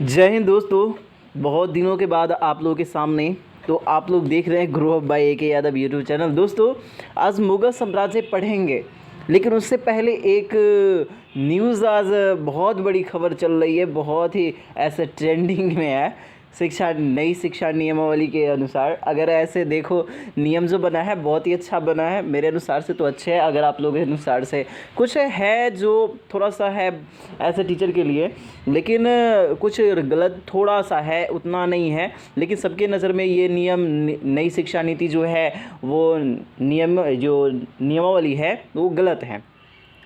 जय हिंद दोस्तों। बहुत दिनों के बाद आप लोगों के सामने तो आप लोग देख रहे हैं grow up by AK Yadav YouTube channel. दोस्तों आज मुगल साम्राज्य पढ़ेंगे, लेकिन उससे पहले एक न्यूज़ आज बहुत बड़ी खबर चल रही है, बहुत ही ऐसे ट्रेंडिंग में है। नई शिक्षा नियमावली के अनुसार अगर ऐसे देखो, नियम जो बना है बहुत ही अच्छा बना है, मेरे अनुसार से तो अच्छे है। अगर आप लोगों के अनुसार से कुछ है जो थोड़ा सा है ऐसे टीचर के लिए, लेकिन कुछ गलत थोड़ा सा है, उतना नहीं है। लेकिन सबके नज़र में ये नई शिक्षा नीति जो है वो नियमावली है वो गलत है।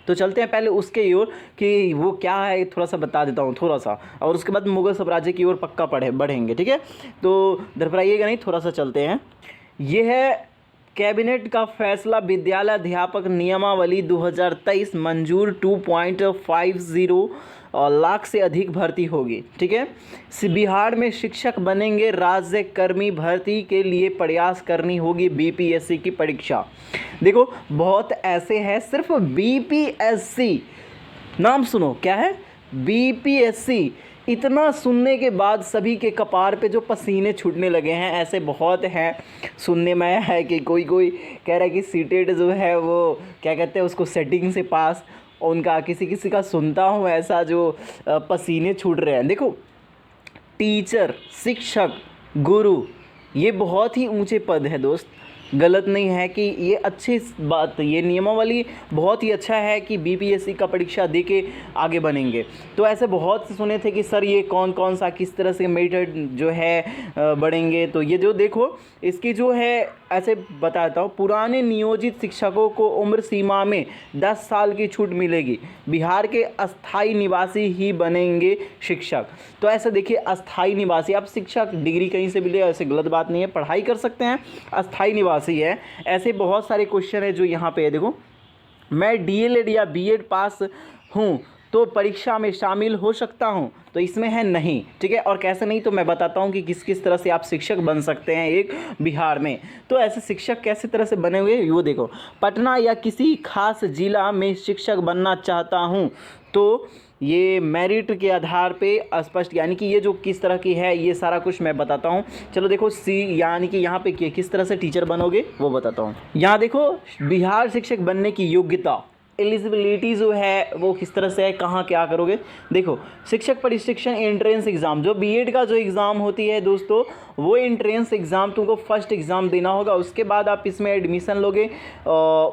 तो चलते हैं पहले उसके ओर कि वो क्या है, थोड़ा सा बता देता हूँ थोड़ा सा, और उसके बाद मुगल साम्राज्य की ओर पक्का बढ़ेंगे। ठीक है, तो धड़पड़ाइएगा नहीं, थोड़ा सा चलते हैं। ये है कैबिनेट का फैसला, विद्यालय अध्यापक नियमावली 2023 मंजूर 2.50 लाख से अधिक भर्ती होगी। ठीक है, बिहार में शिक्षक बनेंगे राज्य कर्मी, भर्ती के लिए प्रयास करनी होगी BPSC की परीक्षा। देखो बहुत ऐसे हैं, सिर्फ BPSC नाम सुनो, क्या है BPSC, इतना सुनने के बाद सभी के कपार पे जो पसीने छूटने लगे हैं। ऐसे बहुत हैं, सुनने में आया है कि कोई कह रहा है कि सीटेट जो है वो क्या कहते हैं उसको, सेटिंग से पास। उनका किसी का सुनता हूँ ऐसा जो पसीने छूट रहे हैं। देखो टीचर, शिक्षक, गुरु, ये बहुत ही ऊंचे पद है दोस्त, गलत नहीं है कि ये अच्छी बात, ये नियमावली बहुत ही अच्छा है कि BPSC का परीक्षा दे के आगे बनेंगे। तो ऐसे बहुत से सुने थे कि सर ये कौन सा किस तरह से मेथड जो है बढ़ेंगे। तो ये जो देखो इसकी जो है ऐसे बताता हूँ, पुराने नियोजित शिक्षकों को उम्र सीमा में 10 साल की छूट मिलेगी। बिहार के अस्थाई निवासी ही बनेंगे शिक्षक। तो ऐसे देखिए अस्थाई निवासी, अब शिक्षक डिग्री कहीं से भी ले, ऐसे गलत बात नहीं है, पढ़ाई कर सकते हैं, अस्थाई निवासी है। ऐसे बहुत सारे क्वेश्चन है जो यहाँ पे है। देखो, मैं DLED या BEd पास हूँ तो परीक्षा में शामिल हो सकता हूँ, तो इसमें है नहीं। ठीक है, और कैसे नहीं तो मैं बताता हूँ कि किस तरह से आप शिक्षक बन सकते हैं एक बिहार में। तो ऐसे शिक्षक कैसे तरह से बने हुए वो देखो, पटना या किसी खास जिला में शिक्षक बनना चाहता हूँ तो ये मेरिट के आधार पे स्पष्ट, यानी कि ये जो किस तरह की है ये सारा कुछ मैं बताता हूँ। चलो देखो यानी कि यहाँ पे किस तरह से टीचर बनोगे वो बताता हूँ। यहाँ देखो बिहार शिक्षक बनने की योग्यता, एलिजिबिलिटी जो है वो किस तरह से है, कहाँ क्या करोगे। देखो शिक्षक प्रशिक्षण एंट्रेंस एग्ज़ाम, जो BEd का जो एग्ज़ाम होती है दोस्तों, वो एंट्रेंस एग्ज़ाम तुमको फर्स्ट एग्ज़ाम देना होगा, उसके बाद आप इसमें एडमिशन लोगे।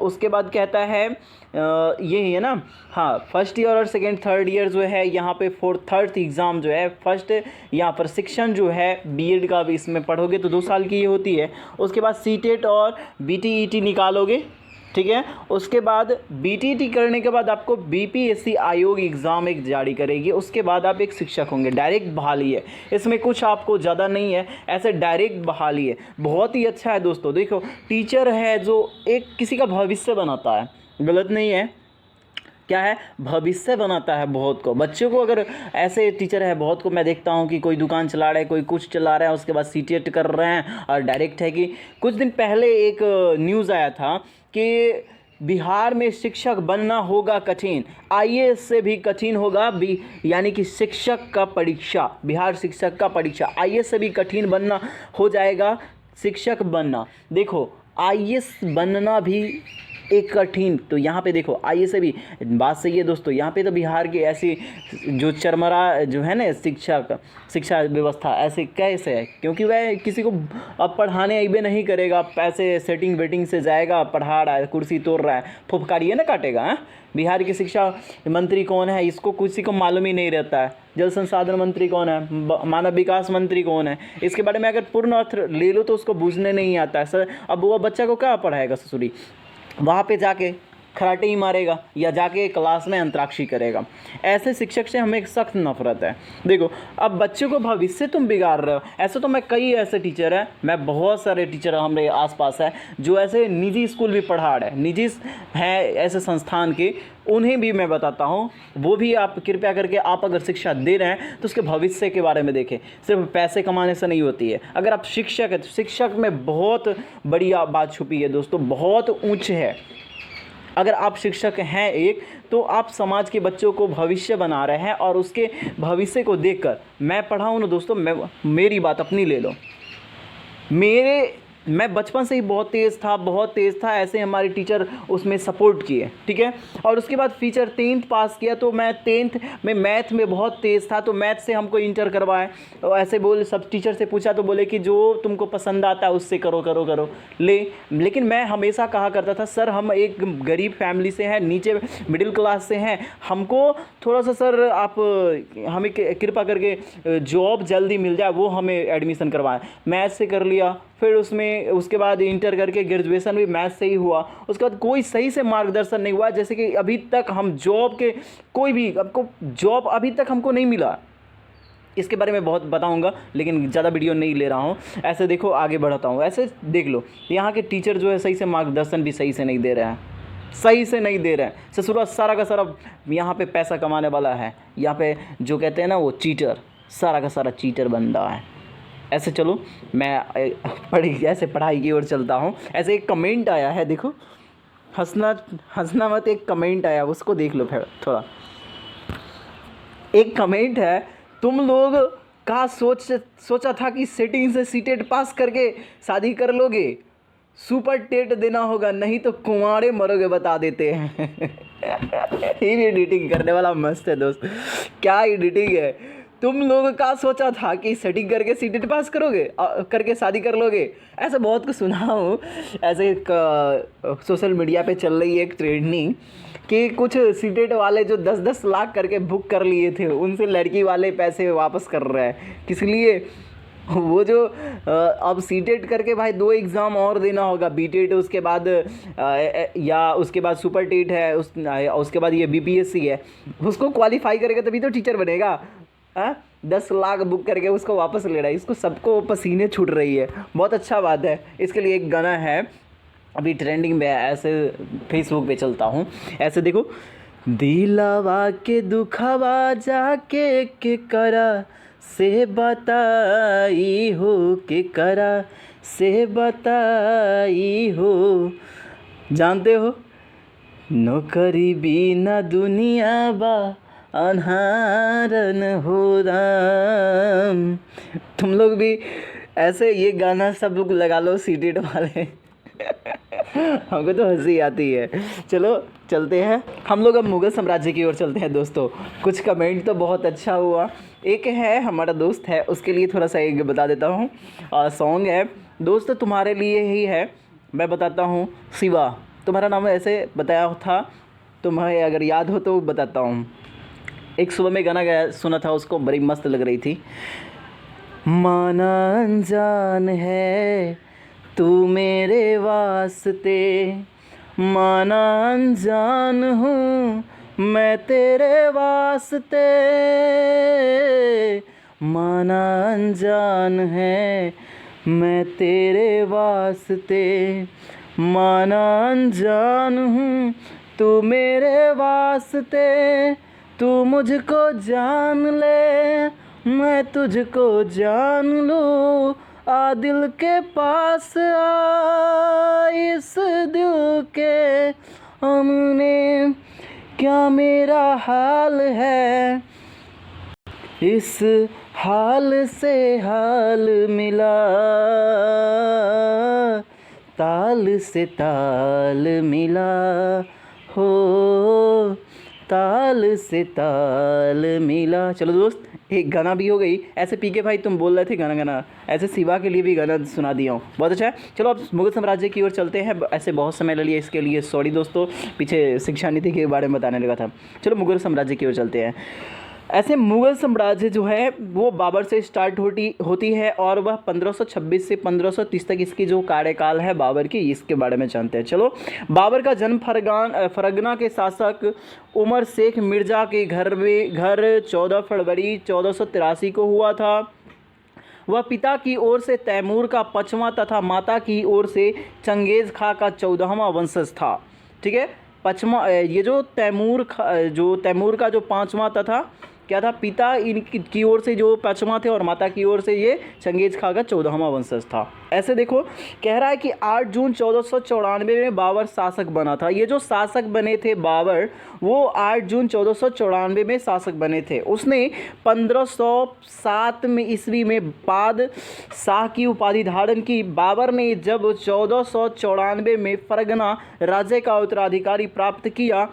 उसके बाद कहता है यही है ना, हाँ, फर्स्ट ईयर और सेकेंड थर्ड ईयर जो है यहाँ पे थर्ड एग्ज़ाम जो है फर्स्ट, यहाँ पर शिक्षण जो है BEd का भी इसमें पढ़ोगे तो 2 साल की ये होती है। उसके बाद CTET और BTET निकालोगे। ठीक है, उसके बाद BTET करने के बाद आपको BPSC आयोग एग्ज़ाम एक जारी करेगी, उसके बाद आप एक शिक्षक होंगे। डायरेक्ट बहाली है, इसमें कुछ आपको ज़्यादा नहीं है, ऐसे डायरेक्ट बहाली है। बहुत ही अच्छा है दोस्तों। देखो टीचर है जो एक किसी का भविष्य बनाता है, गलत नहीं है, क्या है, भविष्य बनाता है बहुत को, बच्चों को। अगर ऐसे टीचर है बहुत को मैं देखता हूँ कि कोई दुकान चला रहा है, कोई कुछ चला रहा है, उसके बाद CTET कर रहे हैं और डायरेक्ट है कि कुछ दिन पहले एक न्यूज़ आया था कि बिहार में शिक्षक बनना होगा कठिन, IAS से भी कठिन होगा यानी कि शिक्षक का परीक्षा, बिहार शिक्षक का परीक्षा IAS से भी कठिन बनना हो जाएगा शिक्षक बनना। देखो IAS बनना भी एक कठिन, तो यहाँ पे देखो IAS से भी बात सही है दोस्तों। यहाँ पे तो बिहार की ऐसी जो चरमरा जो है ना शिक्षा व्यवस्था ऐसे कैसे है, क्योंकि वह किसी को अब पढ़ाने अइबे नहीं करेगा, पैसे सेटिंग वेटिंग से जाएगा, पढ़ा रहा है, कुर्सी तोड़ रहा है, फुफकारिए ना काटेगा। हाँ, बिहार के शिक्षा मंत्री कौन है इसको किसी को मालूम ही नहीं रहता है। जल संसाधन मंत्री कौन है, मानव विकास मंत्री कौन है, इसके बारे में अगर पूर्ण अर्थ ले लो तो उसको बूझने नहीं आता है सर। अब वो बच्चा को क्या पढ़ाएगा ससुरी, वहाँ पे जाके खराटे ही मारेगा या जाके क्लास में अंतराक्षरी करेगा। ऐसे शिक्षक से हमें एक सख्त नफरत है। देखो अब बच्चों को भविष्य तुम बिगाड़ रहे हो। ऐसे तो मैं कई ऐसे टीचर हैं, मैं बहुत सारे टीचर हमारे आसपास है जो ऐसे निजी स्कूल भी पढ़ा रहे हैं, निजी हैं ऐसे संस्थान के, उन्हें भी मैं बताता हूँ। वो भी आप कृपया करके आप अगर शिक्षा दे रहे हैं तो उसके भविष्य के बारे में देखें, सिर्फ पैसे कमाने से नहीं होती है। अगर आप शिक्षक है तो शिक्षक में बहुत बड़ी बात छुपी है दोस्तों, बहुत ऊँच है। अगर आप शिक्षक हैं एक, तो आप समाज के बच्चों को भविष्य बना रहे हैं, और उसके भविष्य को देखकर मैं पढ़ा हूँ ना दोस्तों, मेरी बात अपनी ले लो, मैं बचपन से ही बहुत तेज़ था, ऐसे हमारे टीचर उसमें सपोर्ट किए, ठीक है। और उसके बाद टीचर 10th पास किया, तो मैं 10th में मैथ में बहुत तेज़ था, तो मैथ से हमको इंटर करवाए, और ऐसे बोल सब टीचर से पूछा तो बोले कि जो तुमको पसंद आता है उससे करो करो करो लेकिन मैं हमेशा कहा करता था, सर हम एक गरीब फैमिली से हैं, नीचे मिडिल क्लास से हैं, हमको थोड़ा सा सर आप हमें कृपा करके जॉब जल्दी मिल जाए, वो हमें एडमिशन करवाएं। मैथ से कर लिया, फिर उसके बाद इंटर करके ग्रेजुएशन भी मैथ से ही हुआ। उसके बाद कोई सही से मार्गदर्शन नहीं हुआ, जैसे कि अभी तक हम जॉब के कोई भी आपको जॉब अभी तक हमको नहीं मिला। इसके बारे में बहुत बताऊंगा, लेकिन ज़्यादा वीडियो नहीं ले रहा हूँ। ऐसे देखो, आगे बढ़ाता हूँ। ऐसे देख लो, यहाँ के टीचर जो है सही से मार्गदर्शन भी सही से नहीं दे रहे हैं, ससुरा सारा का सारा यहाँ पे पैसा कमाने वाला है, यहाँ पे जो कहते हैं ना वो चीटर, सारा का सारा चीटर बंदा है। ऐसे चलो, मैं ऐसे पढ़ाई की ओर चलता हूँ। ऐसे एक कमेंट आया है, देखो, हंसना मत, एक कमेंट आया, उसको देख लो फिर थोड़ा। एक कमेंट है, तुम लोग का सोचा था कि सेटिंग से सीटेट पास करके शादी कर लोगे, सुपर टेट देना होगा, नहीं तो कुंवारे मरोगे, बता देते हैं। ये भी एडिटिंग करने वाला मस्त है दोस्त, क्या एडिटिंग है। तुम लोग का सोचा था कि सेटिंग करके सीटेट पास करोगे करके शादी कर लोगे। ऐसा बहुत कुछ सुना हूँ। ऐसे एक सोशल मीडिया पे चल रही है एक ट्रेंडिंग कि कुछ सीटेट वाले जो 10-10 लाख करके बुक कर लिए थे, उनसे लड़की वाले पैसे वापस कर रहे हैं। किस लिए? वो जो अब सीटेट करके भाई 2 एग्ज़ाम और देना होगा, बीटेट उसके बाद या उसके बाद सुपर टेट है, उसके बाद ये बीपीएससी है, उसको क्वालिफाई करेगा तभी तो टीचर बनेगा। 10 लाख बुक करके उसको वापस ले रहा है, इसको सबको पसीने छूट रही है। बहुत अच्छा बात है। इसके लिए एक गाना है अभी ट्रेंडिंग में, ऐसे फेसबुक पे चलता हूँ। ऐसे देखो, दिलावा के दुखावा जाके के करा से बताई हो, के करा से बताई हो, जानते हो नौकरी बिना दुनिया बा अनहारन हो राम। तुम लोग भी ऐसे ये गाना सब लोग लगा लो, सीटेट वाले। हमको तो हंसी आती है। चलो चलते हैं हम लोग, अब मुगल साम्राज्य की ओर चलते हैं दोस्तों। कुछ कमेंट तो बहुत अच्छा हुआ। एक है हमारा दोस्त है, उसके लिए थोड़ा सा एक बता देता हूँ। सॉन्ग है दोस्त तुम्हारे लिए ही है, मैं बताता हूँ। शिवा, तुम्हारा नाम ऐसे बताया था, तुम्हें अगर याद हो तो बताता हूँ। एक सुबह में गाना गाया सुना था, उसको बड़ी मस्त लग रही थी। माना अनजान है तू मेरे वास्ते, माना अनजान हूँ मैं तेरे वास्ते, माना अनजान है मैं तेरे वास्ते, माना अनजान हूँ तू मेरे वास्ते, तू मुझको जान ले मैं तुझको जान लूँ, आ दिल के पास आ, इस दिल के हमने क्या मेरा हाल है, इस हाल से हाल मिला, ताल से ताल मिला हो, ताल से ताल मिला। चलो दोस्त, एक गाना भी हो गई। ऐसे पीके भाई तुम बोल रहे थे गाना, ऐसे शिवा के लिए भी गाना सुना दिया हूँ, बहुत अच्छा है। चलो अब मुगल साम्राज्य की ओर चलते हैं। ऐसे बहुत समय ले लिया, इसके लिए सॉरी दोस्तों, पीछे शिक्षा नीति के बारे में बताने लगा था। चलो मुगल साम्राज्य की ओर चलते हैं। ऐसे मुगल साम्राज्य जो है वो बाबर से स्टार्ट होती है, और वह 1526 से 1530 तक इसकी जो कार्यकाल है बाबर की, इसके बारे में जानते हैं। चलो, बाबर का जन्म फरगना के शासक उमर शेख मिर्ज़ा के घर 14 फरवरी 1483 को हुआ था। वह पिता की ओर से तैमूर का 5वां तथा माता की ओर से चंगेज़ खां का 14वां वंशज था। ठीक है, 5वां, ये जो तैमूर का जो 5वां तथा क्या था, पिता इनकी की ओर से जो पाँचवां थे और माता की ओर से ये चंगेज खां का 14वां वंशज था। ऐसे देखो कह रहा है कि 8 जून 1494 में बाबर शासक बना था। ये जो शासक बने थे बाबर, वो 8 जून 1494 में शासक बने थे। उसने 1507 में ईस्वी में बाद शाह की उपाधि धारण की। बाबर ने जब 1494 में फरगना राज्य का उत्तराधिकारी प्राप्त किया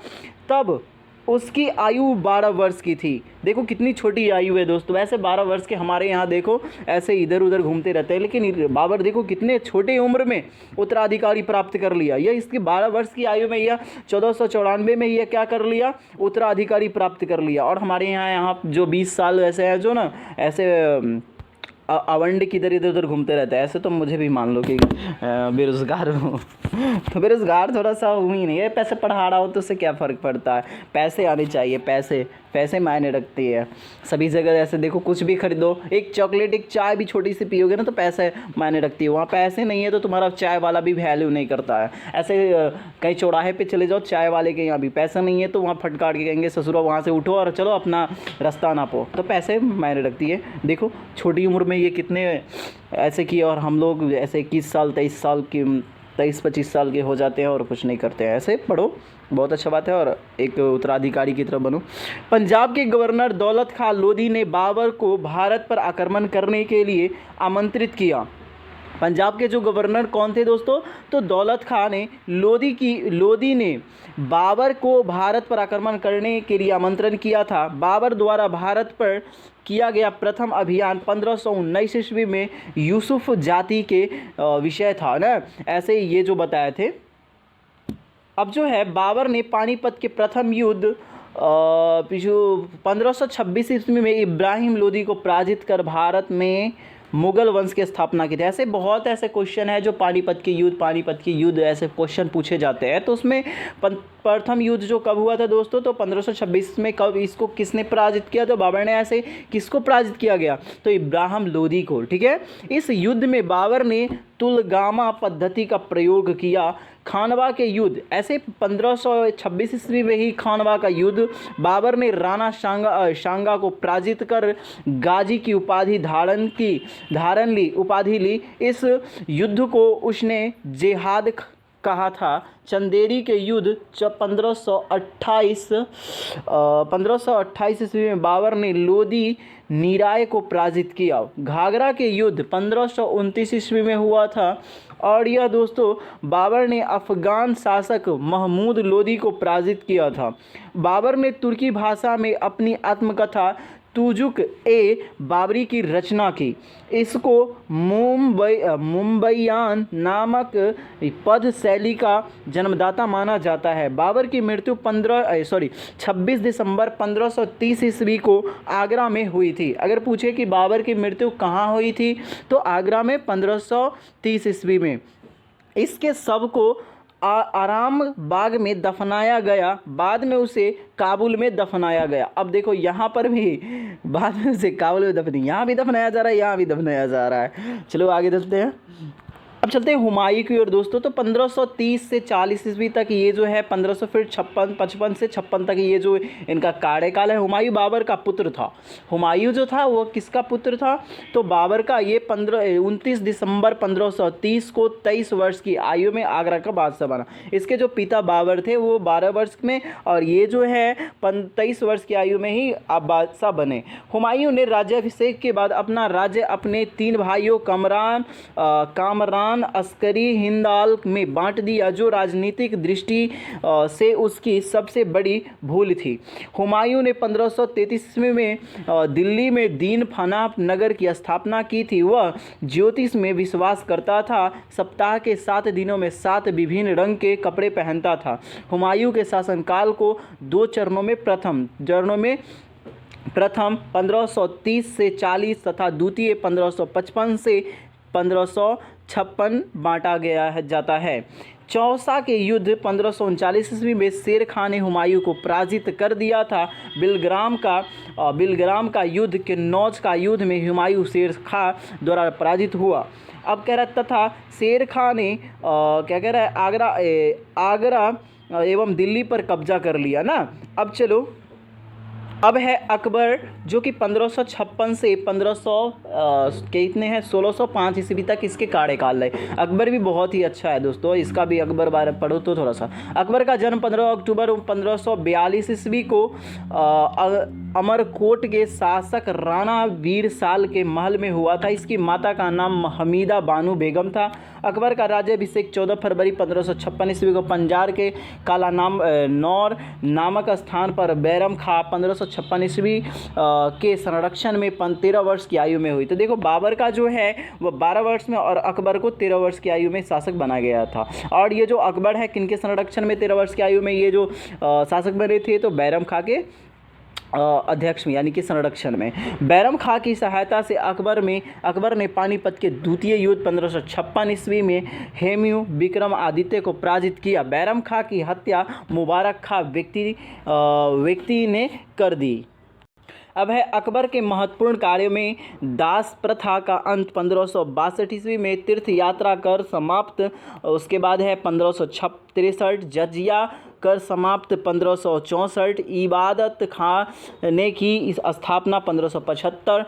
तब उसकी आयु 12 वर्ष की थी। देखो कितनी छोटी आयु है दोस्तों। वैसे 12 वर्ष के हमारे यहाँ देखो ऐसे इधर उधर घूमते रहते हैं, लेकिन बाबर देखो कितने छोटे उम्र में उत्तराधिकारी प्राप्त कर लिया। यह इसकी 12 वर्ष की आयु में यह 1494 में यह क्या कर लिया, उत्तराधिकारी प्राप्त कर लिया। और हमारे यहाँ जो 20 साल ऐसे हैं जो ना ऐसे अवंड किधर इधर उधर घूमते रहते हैं। ऐसे तो मुझे भी मान लो कि बेरोज़गार हूँ तो बेरोज़गार थोड़ा सा हूँ ही नहीं है। पैसे पढ़ा रहा हो तो उससे क्या फ़र्क पड़ता है, पैसे आने चाहिए। पैसे मायने रखती है सभी जगह। ऐसे देखो कुछ भी खरीदो, एक चॉकलेट एक चाय भी छोटी सी पियोगे ना तो पैसे मायने रखती है। वहाँ पैसे नहीं है तो तुम्हारा चाय वाला भी वैल्यू नहीं करता है। ऐसे कहीं चौराहे पे चले जाओ, चाय वाले के यहाँ भी पैसा नहीं है तो वहाँ फटकार के कहेंगे ससुरा वहाँ से उठो और चलो अपना रास्ता नापो। तो पैसे मायने रखती है। देखो छोटी उम्र में ये कितने ऐसे किए और हम लोग ऐसे 21 साल 23 साल की 23-25 साल के हो जाते हैं और कुछ नहीं करते हैं। ऐसे पढ़ो, बहुत अच्छा बात है, और एक उत्तराधिकारी की तरह बनो। पंजाब के गवर्नर दौलत खां लोधी ने बाबर को भारत पर आक्रमण करने के लिए आमंत्रित किया। पंजाब के जो गवर्नर कौन थे दोस्तों, तो दौलत खां ने लोधी ने बाबर को भारत पर आक्रमण करने के लिए आमंत्रण किया था। बाबर द्वारा भारत पर किया गया प्रथम अभियान 1519 ईस्वी में यूसुफ जाति के विषय था ना। ऐसे ये जो बताए थे। अब जो है बाबर ने पानीपत के प्रथम युद्ध 1526 ईस्वी में इब्राहिम लोदी को पराजित कर भारत में मुगल वंश की स्थापना की थी। ऐसे बहुत ऐसे क्वेश्चन है जो पानीपत की युद्ध ऐसे क्वेश्चन पूछे जाते हैं। तो उसमें प्रथम युद्ध जो कब हुआ था दोस्तों, तो 1526 में। कब इसको किसने पराजित किया, तो बाबर ने ऐसे किसको पराजित किया गया, तो इब्राहिम लोदी को। ठीक है, इस युद्ध में बाबर ने तुलगामा पद्धति का प्रयोग किया। खानवा के युद्ध, ऐसे 1526 ईस्वी में ही खानवा का युद्ध, बाबर ने राणा शांगा को पराजित कर गाजी की उपाधि उपाधि ली। इस युद्ध को उसने जिहाद कहा था। चंदेरी के युद्ध 1528 ईस्वी में बाबर ने लोदी निराय को पराजित किया। घाघरा के युद्ध 1529 ईस्वी में हुआ था और यह दोस्तों बाबर ने अफगान शासक महमूद लोदी को पराजित किया था। बाबर ने तुर्की भाषा में अपनी आत्मकथा तुजुक ए बाबरी की रचना की। इसको मुंबईयान नामक पद शैली का जन्मदाता माना जाता है। बाबर की मृत्यु 26 दिसंबर 1530 ईस्वी को आगरा में हुई थी। अगर पूछे कि बाबर की मृत्यु कहाँ हुई थी, तो आगरा में 1530 ईस्वी में। इसके शव को आराम बाग में दफनाया गया, बाद में उसे काबुल में दफनाया गया। अब देखो यहाँ पर भी बाद में उसे काबुल में यहाँ भी दफनाया जा रहा है, यहाँ भी दफनाया जा रहा है। चलो आगे चलते हैं। अब चलते हैं हुमायूं की ओर दोस्तों। तो 1530 से 40 ईस्वी तक ये जो है 1500 फिर 55 से 56 तक ये जो इनका कार्यकाल है। हुमायूं बाबर का पुत्र था। हुमायूं जो था वो किसका पुत्र था, तो बाबर का। ये 29 दिसंबर 1530 को 23 वर्ष की आयु में आगरा का बादशाह बना। इसके जो पिता बाबर थे वो 12 वर्ष में, और ये जो है 23 वर्ष की आयु में ही अब बादशाह बने। हुमायूं ने राज्याभिषेक के बाद अपना राज्य अपने 3 भाइयों कामरान अस्करी हिंदाल में बांट दिया, जो राजनीतिक दृष्टि से उसकी सबसे बड़ी भूल थी। हुमायूं ने 1533 ईस्वी में दिल्ली में दीन फना नगर की स्थापना की थी। वह ज्योतिष में विश्वास करता था। सप्ताह के 7 दिनों में 7 विभिन्न रंग के कपड़े पहनता था। हुमायूं के शासनकाल को 2 चरणों में प्रथम 1530 से 40 तथा द्वितीय 1555 से 1556 बांटा जाता है। चौसा के युद्ध 1539 ईस्वी में शेर खान ने हुमायूं को पराजित कर दिया था। बिलग्राम का युद्ध किन्नौज का युद्ध में हुमायूं शेर खान द्वारा पराजित हुआ। अब कह रहा तथा शेर खान ने क्या कह रहा है आगरा एवं दिल्ली पर कब्जा कर लिया ना। अब चलो अब है अकबर, जो कि 1556 से 1500 कितने हैं 1605 ईस्वी तक इसके कार्यकाल है। अकबर भी बहुत ही अच्छा है दोस्तों, इसका भी अकबर बारे पढ़ो तो थोड़ा सा। अकबर का जन्म 15 अक्टूबर 1542 ईस्वी को अमरकोट के शासक राणा वीरसाल के महल में हुआ था। इसकी माता का नाम हमीदा बानो बेगम था। अकबर का राज्याभिषेक 14 फरवरी 1556 ईस्वी को पंजार के काला नौर नामक स्थान पर बैरम खां 1556 ईस्वी के संरक्षण में 13 वर्ष की आयु में हुई। तो देखो बाबर का जो है वो 12 वर्ष में और अकबर को 13 वर्ष की आयु में शासक बना गया था। और ये जो अकबर है किनके संरक्षण में 13 वर्ष की आयु में ये जो शासक बने थे, तो बैरम खां के अध्यक्ष में यानी कि संरक्षण में। बैरम खां की सहायता से अकबर ने पानीपत के द्वितीय युद्ध 1556 ईस्वी में हेमू विक्रमादित्य को पराजित किया। बैरम खां की हत्या मुबारक खां व्यक्ति ने कर दी। अब है अकबर के महत्वपूर्ण कार्यों में दास प्रथा का अंत 1562 ईस्वी में, तीर्थ यात्रा कर समाप्त। उसके बाद है 1563 जजिया कर समाप्त 1564, इबादत खाने की स्थापना 1575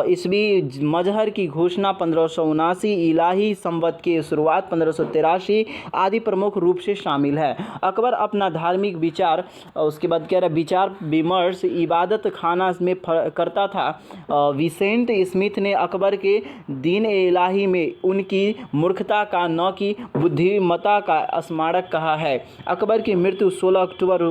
ईस्वी, मजहर की घोषणा 1579, इलाही संवत की शुरुआत 1583 आदि प्रमुख रूप से शामिल है। अकबर अपना धार्मिक विचार, उसके बाद कह रहा विचार विमर्श इबादत खाना में करता था। विसेंट स्मिथ ने अकबर के दीन इलाही में उनकी मूर्खता का न कि बुद्धिमत्ता का स्मारक कहा है। अकबर की मृत्यु 16 अक्टूबर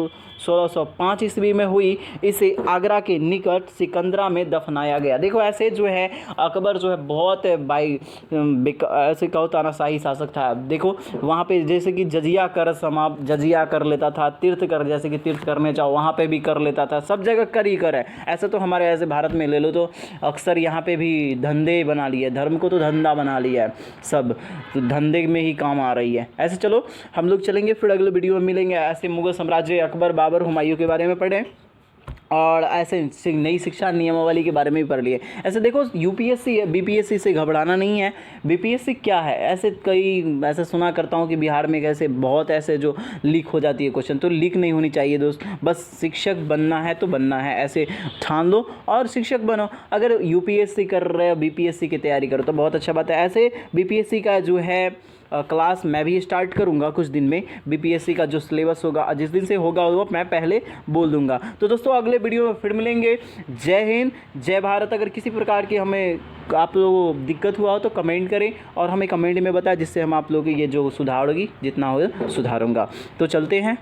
1605 ईस्वी में हुई। इसे आगरा के निकट सिकंदरा में दफनाया गया। देखो ऐसे जो है अकबर जो है बहुत ऐसे कहो तानाशाही शासक था। देखो वहाँ पे जैसे कि जजिया कर लेता था, तीर्थ कर जैसे कि तीर्थ करने चाहो वहाँ पे भी कर लेता था, सब जगह कर ही कर है। ऐसे तो हमारे ऐसे भारत में ले लो तो अक्सर यहाँ पे भी धंधे बना लिए, धर्म को तो धंधा बना लिया है, सब तो धंधे में ही काम आ रही है। ऐसे चलो हम लोग चलेंगे, फिर अगले वीडियो में मिलेंगे। ऐसे मुगल साम्राज्य अकबर बाबर हुमायूं के बारे में पढ़ें और ऐसे नई शिक्षा नियमावली के बारे में भी पढ़ लिए। ऐसे देखो यूपीएससी बीपीएससी से घबराना नहीं है। बीपीएससी क्या है, ऐसे सुना करता हूँ कि बिहार में कैसे बहुत ऐसे जो लीक हो जाती है क्वेश्चन, तो लीक नहीं होनी चाहिए दोस्त। बस शिक्षक बनना है तो बनना है, ऐसे ठान लो और शिक्षक बनो। अगर यूपीएससी कर रहे हो बीपीएससी की तैयारी करो तो बहुत अच्छा बात है। ऐसे बीपीएससी का जो है क्लास मैं भी स्टार्ट करूंगा कुछ दिन में। बीपीएससी का जो सिलेबस होगा जिस दिन से होगा वो मैं पहले बोल दूंगा। तो दोस्तों अगले वीडियो में फिर मिलेंगे। जय हिंद, जय भारत। अगर किसी प्रकार की हमें आप लोगों को दिक्कत हुआ हो तो कमेंट करें और हमें कमेंट में बताएं, जिससे हम आप लोगों की ये जो सुधार होगी जितना हो सुधारूंगा। तो चलते हैं।